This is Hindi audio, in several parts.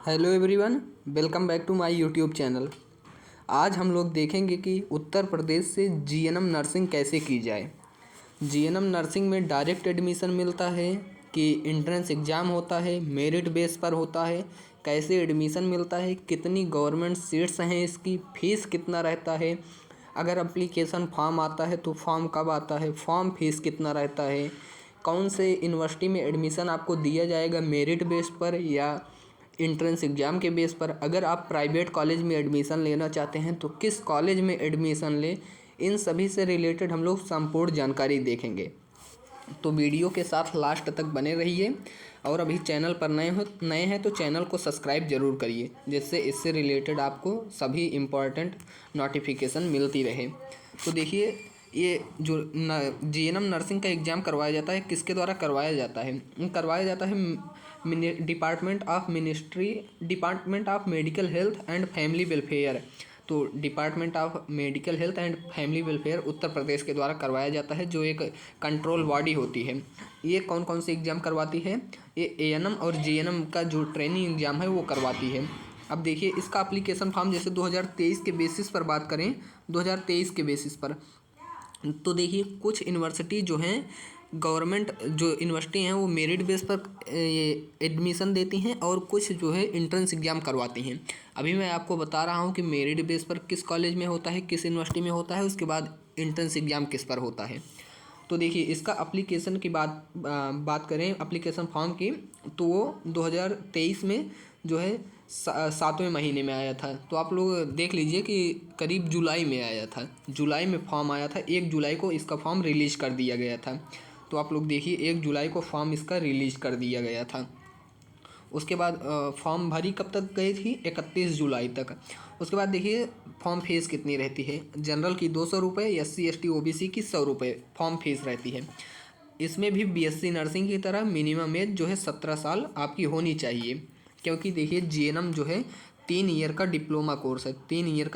Hello everyone, welcome back to my YouTube channel. आज हम लोग देखेंगे कि उत्तर प्रदेश से जीएनएम नर्सिंग कैसे की जाए। जीएनएम नर्सिंग में डायरेक्ट एडमिशन मिलता है कि एंट्रेंस एग्ज़ाम होता है, मेरिट बेस पर होता है, कैसे एडमिशन मिलता है, कितनी गवर्नमेंट सीट्स हैं, इसकी फ़ीस कितना रहता है, अगर एप्लीकेशन फॉर्म आता है तो फॉर्म कब आता है, फॉर्म फीस कितना रहता है, कौन से यूनिवर्सिटी में एडमिशन आपको दिया जाएगा, मेरिट बेस पर या इंट्रेंस एग्ज़ाम के बेस पर। अगर आप प्राइवेट कॉलेज में एडमिशन लेना चाहते हैं तो किस कॉलेज में एडमिशन लें, इन सभी से रिलेटेड हम लोग संपूर्ण जानकारी देखेंगे। तो वीडियो के साथ लास्ट तक बने रहिए और अभी चैनल पर नए हैं तो चैनल को सब्सक्राइब ज़रूर करिए, जिससे इससे रिलेटेड आपको सभी इम्पॉर्टेंट नोटिफिकेशन मिलती रहे। तो देखिए, ये जो जीएनएम नर्सिंग का एग्ज़ाम करवाया जाता है, किसके द्वारा करवाया जाता है? करवाया जाता है department of medical health and family welfare. तो department of medical health and family welfare Uttar Pradesh के द्वारा करवाया जाता है, जो एक कंट्रोल बॉडी होती है। ये कौन कौन से एग्ज़ाम करवाती है? ये एएनएम और जीएनएम का जो ट्रेनिंग एग्ज़ाम है वो करवाती है। अब देखिए, इसका एप्लीकेशन फॉर्म जैसे 2023 के बेसिस पर बात करें, 2023 के बेसिस पर, तो देखिए कुछ यूनिवर्सिटी जो हैं, गवर्नमेंट जो यूनिवर्सिटी हैं वो मेरिट बेस पर ये एडमिशन देती हैं और कुछ जो है एंट्रेंस एग्ज़ाम करवाती हैं। अभी मैं आपको बता रहा हूँ कि मेरिट बेस पर किस कॉलेज में होता है, किस यूनिवर्सिटी में होता है, उसके बाद एंट्रेंस एग्ज़ाम किस पर होता है। तो देखिए, इसका एप्लीकेशन की बात करें, एप्लीकेशन फॉर्म की, तो वो 2023 में जो है 7वें महीने में आया था। तो आप लोग देख लीजिए कि करीब जुलाई में आया था, जुलाई में फॉर्म आया था। 1 जुलाई को इसका फॉर्म रिलीज़ कर दिया गया था। तो आप लोग देखिए, 1 जुलाई को फॉर्म इसका रिलीज़ कर दिया गया था। उसके बाद फॉर्म भरी कब तक गई थी? 31 जुलाई तक। उसके बाद देखिए फॉर्म फीस कितनी रहती है। जनरल की 200 रुपये, एससी एसटी ओबीसी की 100 रुपये फॉर्म फीस रहती है। इसमें भी बीएससी नर्सिंग की तरह मिनिमम एज जो है 17 साल आपकी होनी चाहिए, क्योंकि देखिए जीएनएम जो है 3 ईयर का डिप्लोमा कोर्स है। 3 ईयर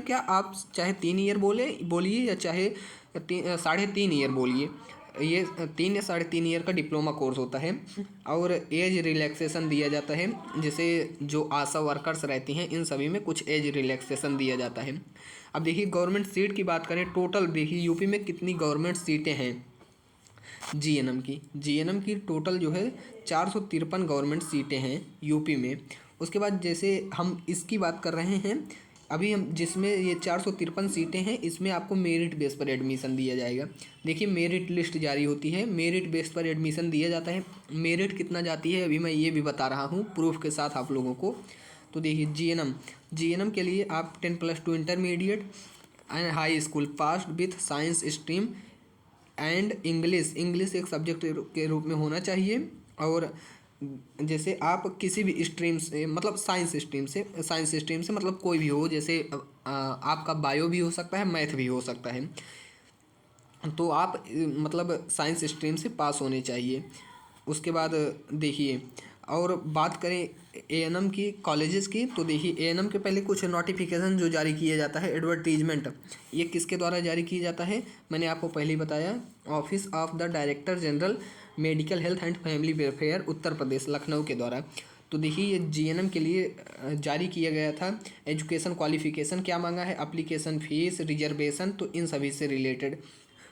क्या, आप चाहे 3 ईयर बोलिए या चाहे 3.5 ईयर बोलिए, ये 3 या 3.5 ईयर का डिप्लोमा कोर्स होता है। और एज रिलैक्सेशन दिया जाता है, जैसे जो आशा वर्कर्स रहती हैं इन सभी में कुछ एज रिलैक्सेशन दिया जाता है। अब देखिए, गवर्नमेंट सीट की बात करें, टोटल देखिए यूपी में कितनी गवर्नमेंट सीटें हैं जीएनएम की टोटल जो है 453 गवर्नमेंट सीटें हैं यूपी में। उसके बाद जैसे हम इसकी बात कर रहे हैं अभी, हम जिसमें ये 453 सीटें हैं, इसमें आपको मेरिट बेस पर एडमिशन दिया जाएगा। देखिए, मेरिट लिस्ट जारी होती है, मेरिट बेस पर एडमिशन दिया जाता है। मेरिट कितना जाती है अभी मैं ये भी बता रहा हूँ प्रूफ के साथ आप लोगों को। तो देखिए, जीएनएम के लिए आप 10+2 intermediate and high school passed with science stream and English एक सब्जेक्ट के रूप में होना चाहिए। और जैसे आप किसी भी स्ट्रीम से, मतलब साइंस स्ट्रीम से मतलब कोई भी हो, जैसे आपका बायो भी हो सकता है, मैथ भी हो सकता है, तो आप मतलब साइंस स्ट्रीम से पास होने चाहिए। उसके बाद देखिए, और बात करें एएनएम की कॉलेजेस की, तो देखिए एएनएम के पहले कुछ नोटिफिकेशन जो जारी किया जाता है, एडवर्टीजमेंट, ये किसके द्वारा जारी किया जाता है? मैंने आपको पहले ही बताया, office of the director general medical health and family welfare Uttar Pradesh Lucknow के द्वारा। तो देखिए, ये जीएनएम के लिए जारी किया गया था। एजुकेशन क्वालिफिकेशन क्या मांगा है, एप्लीकेशन फ़ीस, रिजर्वेशन, तो इन सभी से रिलेटेड।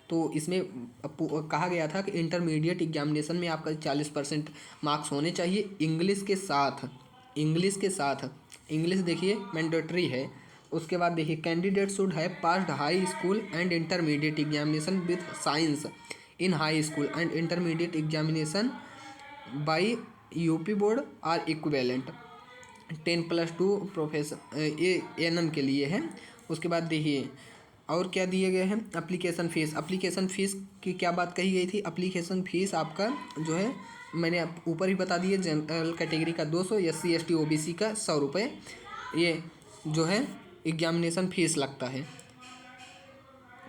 तो इसमें कहा गया था कि इंटरमीडिएट एग्जामिनेशन में आपका 40% मार्क्स होने चाहिए इंग्लिश देखिए मैंडेटरी है। उसके बाद देखिए, candidate should have passed high school and intermediate examination with science in high school and intermediate examination by UP board or equivalent. 10+2 professor, ये एएनएम के लिए है। उसके बाद देखिए और क्या दिए गए हैं, एप्लीकेशन फ़ीस की क्या बात कही गई थी? एप्लीकेशन फ़ीस आपका जो है, मैंने ऊपर ही बता दिए, जनरल कैटेगरी का 200, एससी एसटी ओबीसी का 100 रुपये, ये जो है एग्जामिनेशन फ़ीस लगता है।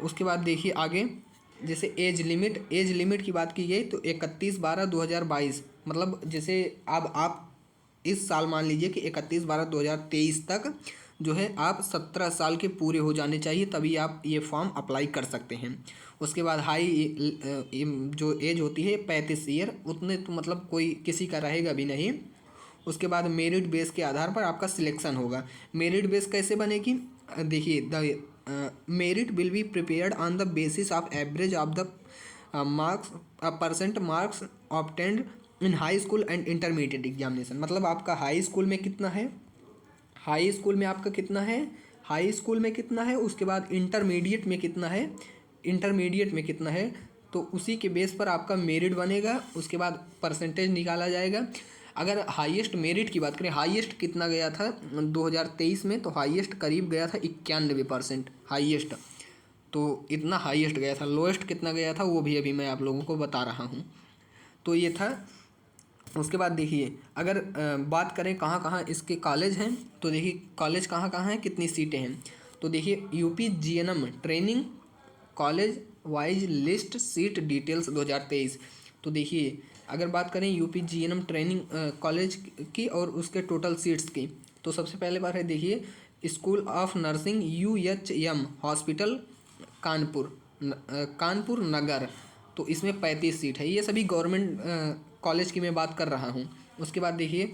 उसके बाद देखिए आगे, जैसे एज लिमिट की बात की गई तो 31/12/2022, मतलब जैसे अब आप इस साल मान लीजिए कि 31/12/2023 तक जो है आप 17 साल के पूरे हो जाने चाहिए, तभी आप ये फॉर्म अप्लाई कर सकते हैं। उसके बाद जो एज होती है 35 ईयर, उतने तो मतलब कोई किसी का रहेगा भी नहीं। उसके बाद मेरिट बेस के आधार पर आपका सिलेक्शन होगा। मेरिट बेस कैसे बनेगी, देखिए the merit will be prepared on the basis of average of the marks percent marks obtained in high school and intermediate examination. मतलब आपका हाई स्कूल में कितना है, हाई स्कूल में आपका कितना है, हाई स्कूल में कितना है, उसके बाद इंटरमीडिएट में कितना है, इंटरमीडिएट में कितना है, तो उसी के बेस पर आपका मेरिट बनेगा। उसके बाद परसेंटेज निकाला जाएगा। अगर हाईएस्ट मेरिट की बात करें, हाईएस्ट कितना गया था 2023 में, तो हाईएस्ट करीब गया था 91% हाईएस्ट, तो इतना हाईएस्ट गया था। लोएस्ट कितना गया था वो भी अभी मैं आप लोगों को बता रहा हूँ। तो ये था। उसके बाद देखिए अगर बात करें कहाँ कहाँ इसके कॉलेज हैं, तो देखिए कॉलेज कहाँ कहाँ हैं, कितनी सीटें हैं। तो देखिए UP GNM training college wise list seat details 2023। तो देखिए अगर बात करें यूपी जीएनएम ट्रेनिंग कॉलेज की और उसके टोटल सीट्स की, तो सबसे पहले बात है देखिए school of nursing UHM hospital Kanpur Nagar, तो इसमें 35 सीट है। ये सभी गवर्नमेंट कॉलेज की मैं बात कर रहा हूँ। उसके बाद देखिए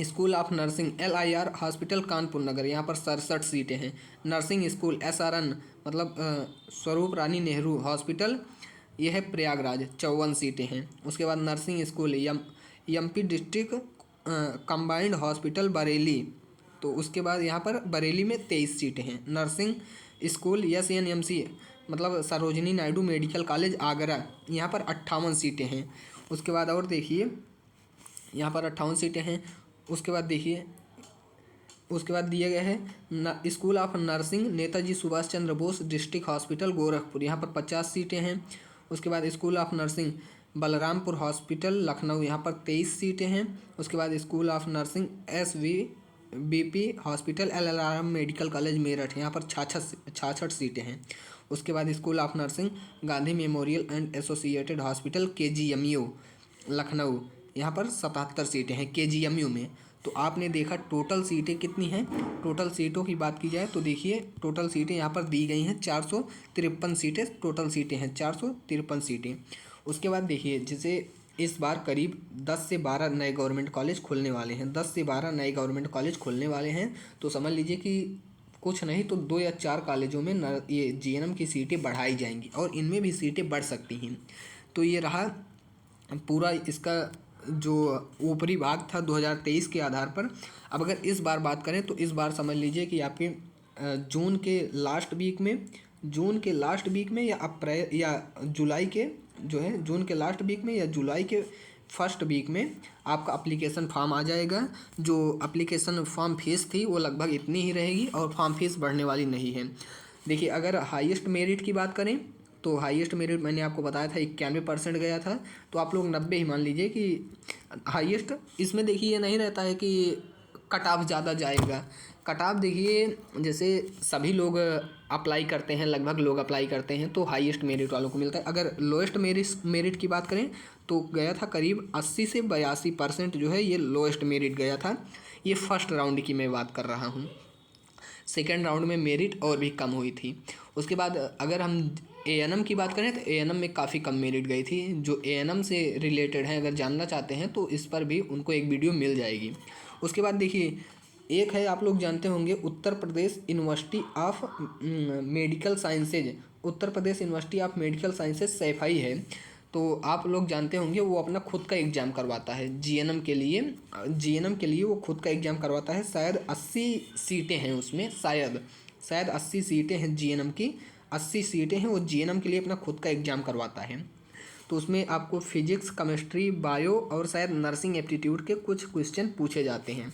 school of nursing LIR hospital Kanpur Nagar, यहाँ पर 67 सीटें हैं। नर्सिंग स्कूल SRN मतलब स्वरूप रानी नेहरू हॉस्पिटल, यह है प्रयागराज, 54 सीटें हैं। उसके बाद nursing school MP district combined hospital Bareilly, तो उसके बाद यहाँ पर बरेली में 23 सीटें हैं। नर्सिंग स्कूल SNMC मतलब सरोजनी नायडू मेडिकल कॉलेज आगरा, यहाँ पर 58 सीटें हैं। उसके बाद और देखिए यहाँ पर 58 सीटें हैं। उसके बाद देखिए उसके बाद दिया गया है school of nursing Netaji Subhash Chandra Bose district hospital Gorakhpur, यहाँ पर 50 सीटें हैं। उसके बाद school of nursing Balrampur hospital Lucknow, यहाँ पर 23 सीटें हैं। उसके बाद school of nursing SVBP hospital LLRM medical college Meerut, यहाँ पर 66 सीटें हैं। उसके बाद school of nursing Gandhi memorial and associated hospital KGMU Lucknow, यहाँ पर 77 सीटें हैं KGMU में। तो आपने देखा टोटल सीटें कितनी हैं। टोटल सीटों की बात की जाए तो देखिए टोटल सीटें यहाँ पर दी गई हैं 453 सीटें, टोटल सीटें हैं 453 सीटें। उसके बाद देखिए जैसे इस बार करीब 10 से 12 नए गवर्नमेंट कॉलेज खुलने वाले हैं, 10 से 12 नए गवर्नमेंट कॉलेज खुलने वाले हैं। तो समझ लीजिए कि कुछ नहीं तो 2 या 4 कॉलेजों में ये GNM की सीटें बढ़ाई जाएंगी और इनमें भी सीटें बढ़ सकती हैं। तो ये रहा पूरा इसका जो ऊपरी भाग था 2023 के आधार पर। अब अगर इस बार बात करें तो इस बार समझ लीजिए कि आपके जून के लास्ट वीक में या अप्रैल या जुलाई के जो है जून के लास्ट वीक में या जुलाई के फर्स्ट वीक में आपका अप्लीकेशन फॉर्म आ जाएगा। जो अप्लीकेशन फॉर्म फीस थी वो लगभग इतनी ही रहेगी और फॉर्म फीस बढ़ने वाली नहीं है। देखिए अगर हाईएस्ट मेरिट की बात करें तो हाईएस्ट मेरिट मैंने आपको बताया था 91% गया था, तो आप लोग 90 ही मान लीजिए कि हाईएस्ट। इसमें देखिए ये नहीं रहता है कि कट ऑफ ज़्यादा जाएगा। कट ऑफ देखिए जैसे सभी लोग अप्लाई करते हैं, लगभग लोग अप्लाई करते हैं तो हाईएस्ट मेरिट वालों को मिलता है। अगर लोएस्ट मेरिट की बात करें तो गया था करीब 80 से 82% जो है ये लोएस्ट मेरिट गया था। ये फर्स्ट राउंड की मैं बात कर रहा हूँ। सेकेंड राउंड में मेरिट और भी कम हुई थी। उसके बाद अगर हम ANM की बात करें तो ANM में काफ़ी कम मेरिट गई थी। जो ANM से रिलेटेड है अगर जानना चाहते हैं तो इस पर भी उनको एक वीडियो मिल जाएगी। उसके बाद देखिए एक है आप लोग जानते होंगे Uttar Pradesh university of medical sciences, Uttar Pradesh university of medical sciences Saifai है। तो आप लोग जानते होंगे वो अपना खुद का एग्ज़ाम करवाता है GNM के लिए वो खुद का एग्ज़ाम करवाता है। शायद 80 सीटें हैं उसमें, शायद 80 सीटें हैं GNM की, 80 सीटें हैं। वो GNM के लिए अपना खुद का एग्ज़ाम करवाता है। तो उसमें आपको फिजिक्स, केमिस्ट्री, बायो और शायद नर्सिंग एप्टीट्यूड के कुछ क्वेश्चन पूछे जाते हैं।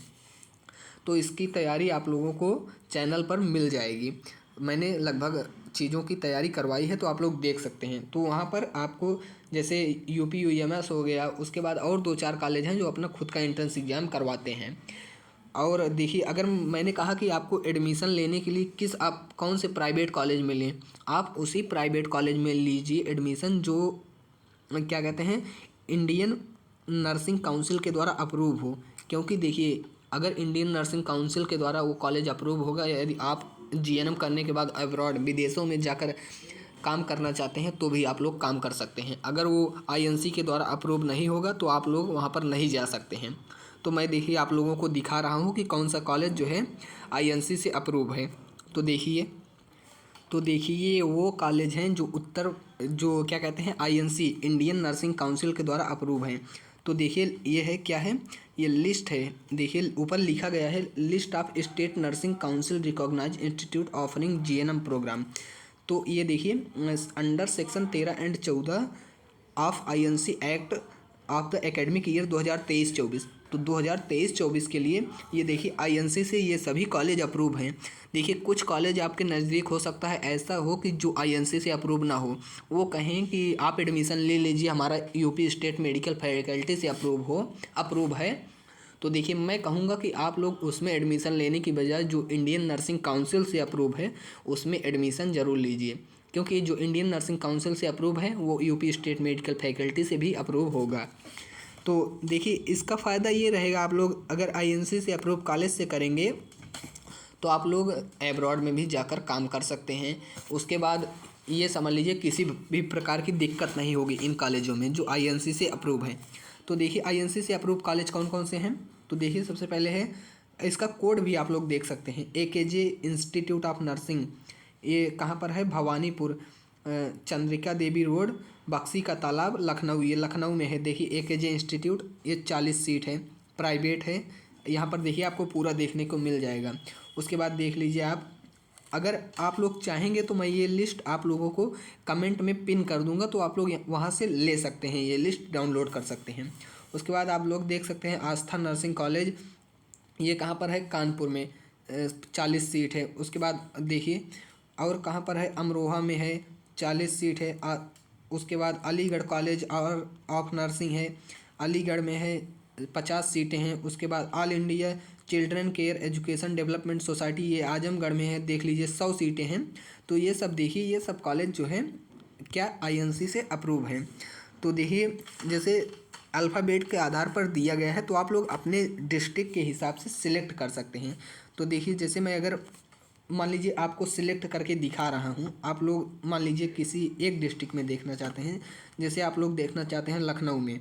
तो इसकी तैयारी आप लोगों को चैनल पर मिल जाएगी। मैंने लगभग चीज़ों की तैयारी करवाई है तो आप लोग देख सकते हैं। तो वहाँ पर आपको जैसे UP UMS हो गया, उसके बाद और 2-4 कॉलेज हैं जो अपना खुद का एंट्रेंस एग्ज़ाम करवाते हैं। और देखिए अगर मैंने कहा कि आपको एडमिशन लेने के लिए आप कौन से प्राइवेट कॉलेज में लें, आप उसी प्राइवेट कॉलेज में लीजिए एडमिशन जो क्या कहते हैं इंडियन नर्सिंग काउंसिल के द्वारा अप्रूव हो। क्योंकि देखिए अगर इंडियन नर्सिंग काउंसिल के द्वारा वो कॉलेज अप्रूव होगा, यदि आप GNM करने के बाद अब्रॉड विदेशों में जाकर काम करना चाहते हैं तो भी आप लोग काम कर सकते हैं। अगर वो INC के द्वारा अप्रूव नहीं होगा तो आप लोग वहाँ पर नहीं जा सकते हैं। तो मैं देखिए आप लोगों को दिखा रहा हूँ कि कौन सा कॉलेज जो है आईएनसी से अप्रूव है। तो देखिए ये वो कॉलेज हैं जो क्या कहते हैं आईएनसी इंडियन नर्सिंग काउंसिल के द्वारा अप्रूव हैं। तो देखिए ये है क्या है, ये लिस्ट है। देखिए ऊपर लिखा गया है list of state nursing council recognise institute offering GNM programme. तो ये देखिए under section 13 and 14 of INC act of the academic year 2023-24। तो 2023-24 के लिए ये देखिए आईएनसी से ये सभी कॉलेज अप्रूव हैं। देखिए कुछ कॉलेज आपके नज़दीक हो सकता है ऐसा हो कि जो आईएनसी से अप्रूव ना हो, वो कहें कि आप एडमिशन ले लीजिए हमारा यूपी स्टेट मेडिकल फैकल्टी से अप्रूव है। तो देखिए मैं कहूँगा कि आप लोग उसमें एडमिशन लेने की बजाय जो इंडियन नर्सिंग काउंसिल से अप्रूव है उसमें एडमिशन ज़रूर लीजिए, क्योंकि जो इंडियन नर्सिंग काउंसिल से अप्रूव है वो यूपी स्टेट मेडिकल फैकल्टी से भी अप्रूव होगा। तो देखिए इसका फ़ायदा ये रहेगा, आप लोग अगर आईएनसी से अप्रूव कॉलेज से करेंगे तो आप लोग एब्रॉड में भी जाकर काम कर सकते हैं। उसके बाद ये समझ लीजिए किसी भी प्रकार की दिक्कत नहीं होगी इन कॉलेजों में जो आईएनसी से अप्रूव हैं। तो देखिए आईएनसी से अप्रूव कॉलेज कौन कौन से हैं। तो देखिए सबसे पहले है, इसका कोड भी आप लोग देख सकते हैं, एकेजे इंस्टीट्यूट ऑफ नर्सिंग। ये कहाँ पर है, भवानीपुर, चंद्रिका देवी रोड, बक्सी का तालाब, लखनऊ। ये लखनऊ में है। देखिए एकेजे इंस्टीट्यूट, ये 40 सीट है, प्राइवेट है। यहाँ पर देखिए आपको पूरा देखने को मिल जाएगा। उसके बाद देख लीजिए आप, अगर आप लोग चाहेंगे तो मैं ये लिस्ट आप लोगों को कमेंट में पिन कर दूंगा, तो आप लोग वहाँ से ले सकते हैं, ये लिस्ट डाउनलोड कर सकते हैं। उसके बाद आप लोग देख सकते हैं आस्था नर्सिंग कॉलेज, ये कहाँ पर है, कानपुर में, 40 सीट है। उसके बाद देखिए और कहाँ पर है, अमरोहा में है, 40 सीट है। उसके बाद अलीगढ़ कॉलेज और ऑफ नर्सिंग है, अलीगढ़ में है, 50 सीटें हैं। उसके बाद all India children care education development society, ये आजमगढ़ में है, देख लीजिए 100 सीटें हैं। तो ये सब देखिए ये सब कॉलेज जो है क्या आईएनसी से अप्रूव हैं। तो देखिए जैसे अल्फ़ाबेट के आधार पर दिया गया है, तो आप लोग अपने डिस्ट्रिक्ट के हिसाब से सिलेक्ट कर सकते हैं। तो देखिए जैसे मैं अगर मान लीजिए आपको सिलेक्ट करके दिखा रहा हूँ, आप लोग मान लीजिए किसी एक डिस्ट्रिक्ट में देखना चाहते हैं, जैसे आप लोग देखना चाहते हैं लखनऊ में,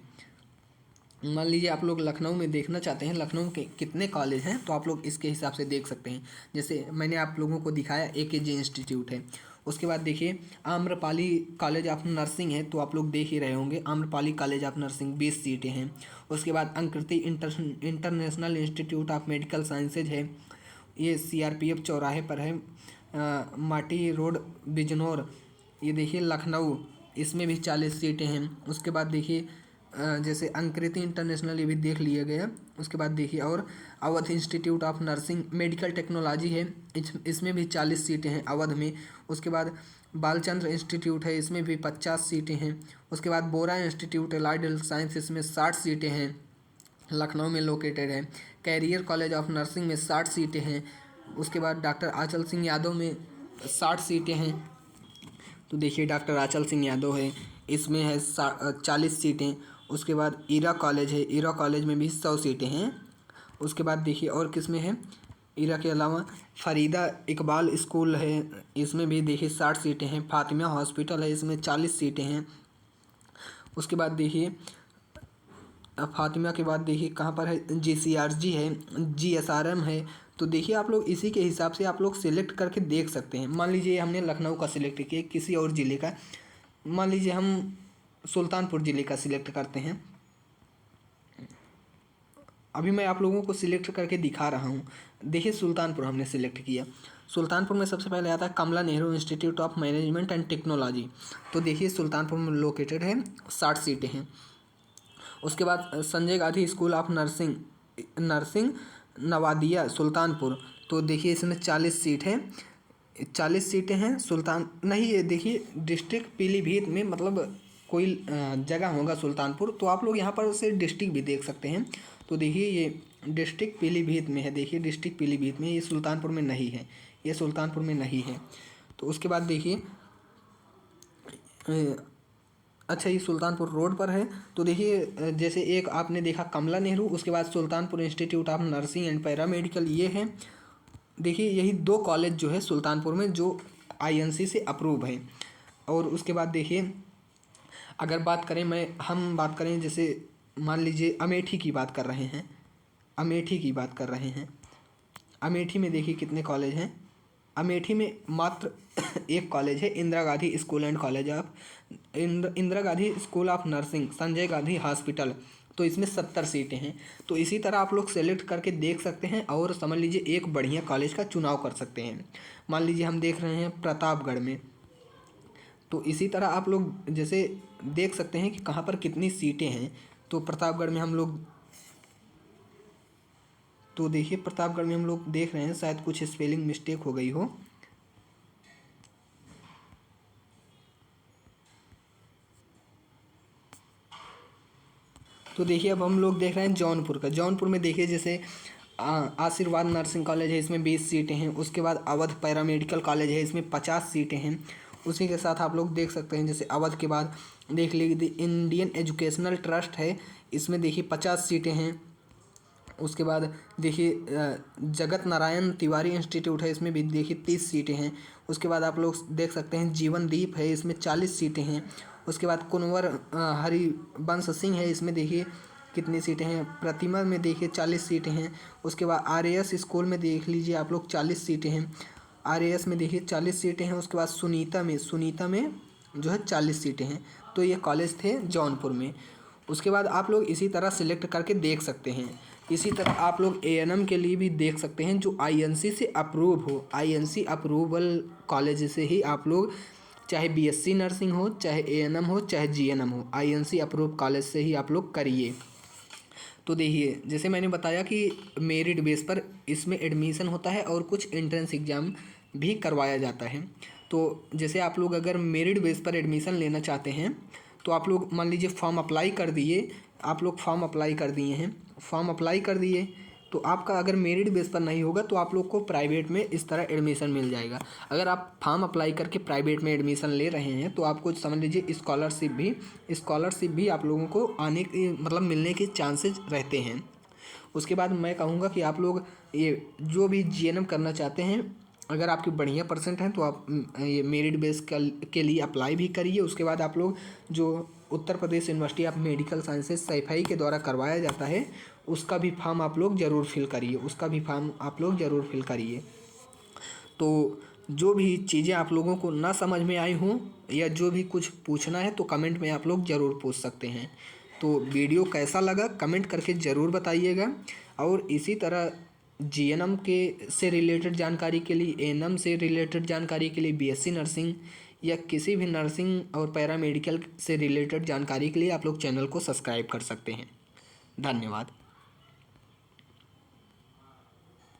मान लीजिए आप लोग लखनऊ में देखना चाहते हैं लखनऊ के कितने कॉलेज हैं, तो आप लोग इसके हिसाब से देख सकते हैं। जैसे मैंने आप लोगों को दिखाया एकेजे इंस्टीट्यूट है। उसके बाद देखिए आम्रपाली कॉलेज ऑफ नर्सिंग है, तो आप लोग देख ही रहे होंगे, आम्रपाली कॉलेज ऑफ नर्सिंग 20 सीटें हैं। उसके बाद Ankriti international institute of medical sciences है, ये सीआरपीएफ चौराहे पर है, माटी रोड बिजनौर, ये देखिए लखनऊ, इसमें भी 40 सीटें हैं। उसके बाद देखिए जैसे अंकृति इंटरनेशनल, ये भी देख लिया गया। उसके बाद देखिए और Awadh institute of nursing medical technology है, इसमें भी 40 सीटें हैं अवध में। उसके बाद बालचंद्र इंस्टीट्यूट है, इसमें भी 50 सीटें हैं। उसके बाद बोरा इंस्टीट्यूट एलाइड हेल्थ साइंस, इसमें 60 सीटें हैं, लखनऊ में लोकेटेड है। कैरियर कॉलेज ऑफ नर्सिंग में 60 सीटें हैं। उसके बाद डॉक्टर आंचल सिंह यादव में 60 सीटें हैं। तो देखिए डॉक्टर आंचल सिंह यादव है, इसमें है 40 सीटें। उसके बाद ईरा कॉलेज है, ईरा कॉलेज में भी 100 सीटें हैं। उसके बाद देखिए और किस में है, ईरा के अलावा फरीदा इकबाल स्कूल है, इसमें भी देखिए 60 सीटें हैं। फातिमा हॉस्पिटल है, इसमें 40 सीटें हैं। उसके बाद देखिए फातिमा के बाद देखिए कहाँ पर है, जीसीआरजी है, जीएसआरएम है। तो देखिए आप लोग इसी के हिसाब से आप लोग सिलेक्ट करके देख सकते हैं। मान लीजिए हमने लखनऊ का सिलेक्ट किया, किसी और ज़िले का, मान लीजिए हम सुल्तानपुर ज़िले का सिलेक्ट करते हैं। अभी मैं आप लोगों को सिलेक्ट करके दिखा रहा हूँ। देखिए सुल्तानपुर हमने सिलेक्ट किया, सुल्तानपुर में सबसे पहले आता है Kamla Nehru institute of management and technology. तो देखिए सुल्तानपुर में लोकेटेड है, 60 सीटें हैं। उसके बाद Sanjay Gandhi school of nursing Nawadia Sultanpur, तो देखिए इसमें 40 सीट है, 40 सीटें हैं। सुल्तान नहीं, ये देखिए डिस्ट्रिक्ट पीलीभीत में, मतलब कोई जगह होगा सुल्तानपुर, तो आप लोग यहाँ पर से डिस्ट्रिक्ट भी देख सकते हैं। तो देखिए ये डिस्ट्रिक्ट पीलीभीत में है, देखिए डिस्ट्रिक्ट पीलीभीत में, ये सुल्तानपुर में नहीं है, ये सुल्तानपुर में नहीं है। तो उसके बाद देखिए अच्छा ये सुल्तानपुर रोड पर है। तो देखिए जैसे एक आपने देखा कमला नेहरू, उसके बाद Sultanpur institute of nursing and paramedical, ये है। देखिए यही 2 कॉलेज जो है सुल्तानपुर में जो आईएनसी से अप्रूव है। और उसके बाद देखिए अगर हम बात करें जैसे मान लीजिए अमेठी की बात कर रहे हैं, अमेठी की बात कर रहे हैं। अमेठी में देखिए कितने कॉलेज हैं। अमेठी में मात्र एक कॉलेज है, Indira Gandhi school and college of Indira Gandhi school of nursing, Sanjay Gandhi hospital. तो इसमें 70 सीटें हैं। तो इसी तरह आप लोग सेलेक्ट करके देख सकते हैं और समझ लीजिए एक बढ़िया कॉलेज का चुनाव कर सकते हैं। मान लीजिए हम देख रहे हैं प्रतापगढ़ में, तो इसी तरह आप लोग जैसे देख सकते हैं कि कहाँ पर कितनी सीटें हैं। तो प्रतापगढ़ में हम लोग तो देखिए प्रतापगढ़ में हम लोग देख रहे हैं, शायद कुछ स्पेलिंग मिस्टेक हो गई हो। तो देखिए अब हम लोग देख रहे हैं जौनपुर का। जौनपुर में देखिए जैसे आशीर्वाद नर्सिंग कॉलेज है, इसमें 20 सीटें हैं। उसके बाद अवध पैरामेडिकल कॉलेज है, इसमें 50 सीटें हैं। उसी के साथ आप लोग देख सकते हैं जैसे अवध के बाद देख लीजिए इंडियन एजुकेशनल ट्रस्ट है, इसमें देखिए 50 सीटें हैं। उसके बाद देखिए जगत नारायण तिवारी इंस्टीट्यूट है, इसमें भी देखिए 30 सीटें हैं। उसके बाद आप लोग देख सकते हैं जीवनदीप है, इसमें 40 सीटें हैं। उसके बाद कुंवर हरिवंश सिंह है, इसमें देखिए कितनी सीटें हैं। प्रतिमा में देखिए 40 सीटें हैं। उसके बाद आरएएस स्कूल में देख लीजिए आप लोग 40 सीटें हैं। आरएएस में देखिए 40 सीटें हैं। उसके बाद सुनीता में जो है 40 सीटें हैं। तो ये कॉलेज थे जौनपुर में। उसके बाद आप लोग इसी तरह सिलेक्ट करके देख सकते हैं। इसी तरह आप लोग एएनएम के लिए भी देख सकते हैं जो आईएनसी से अप्रूव हो। आईएनसी अप्रूवल कॉलेज से ही आप लोग, चाहे बीएससी नर्सिंग हो, चाहे एएनएम हो, चाहे जीएनएम हो, आईएनसी अप्रूव कॉलेज से ही आप लोग करिए। तो देखिए जैसे मैंने बताया कि मेरिट बेस पर इसमें एडमिशन होता है और कुछ एंट्रेंस एग्ज़ाम भी करवाया जाता है। तो जैसे आप लोग अगर मेरिट बेस पर एडमिशन लेना चाहते हैं तो आप लोग मान लीजिए फॉर्म अप्लाई कर दिए, आप लोग फॉर्म अप्लाई कर दिए हैं, फॉर्म अप्लाई कर दिए तो आपका अगर मेरिट बेस पर नहीं होगा तो आप लोग को प्राइवेट में इस तरह एडमिशन मिल जाएगा। अगर आप फॉर्म अप्लाई करके प्राइवेट में एडमिशन ले रहे हैं तो आपको समझ लीजिए स्कॉलरशिप भी आप लोगों को आने की मतलब मिलने के चांसेस रहते हैं। उसके बाद मैं कहूँगा कि आप लोग ये जो भी जीएनएम करना चाहते हैं, अगर आपकी बढ़िया परसेंट है तो आप ये मेरिट बेस के लिए अप्लाई भी करिए। उसके बाद आप लोग जो Uttar Pradesh university of medical sciences Saifai के द्वारा करवाया जाता है उसका भी फॉर्म आप लोग ज़रूर फिल करिए। तो जो भी चीज़ें आप लोगों को ना समझ में आई हों या जो भी कुछ पूछना है तो कमेंट में आप लोग ज़रूर पूछ सकते हैं। तो वीडियो कैसा लगा कमेंट करके ज़रूर बताइएगा। और इसी तरह जीएनएम के से रिलेटेड जानकारी के लिए, एएनएम से रिलेटेड जानकारी के लिए, बीएससी नर्सिंग या किसी भी नर्सिंग और पैरामेडिकल से रिलेटेड जानकारी के लिए आप लोग चैनल को सब्सक्राइब कर सकते हैं। धन्यवाद।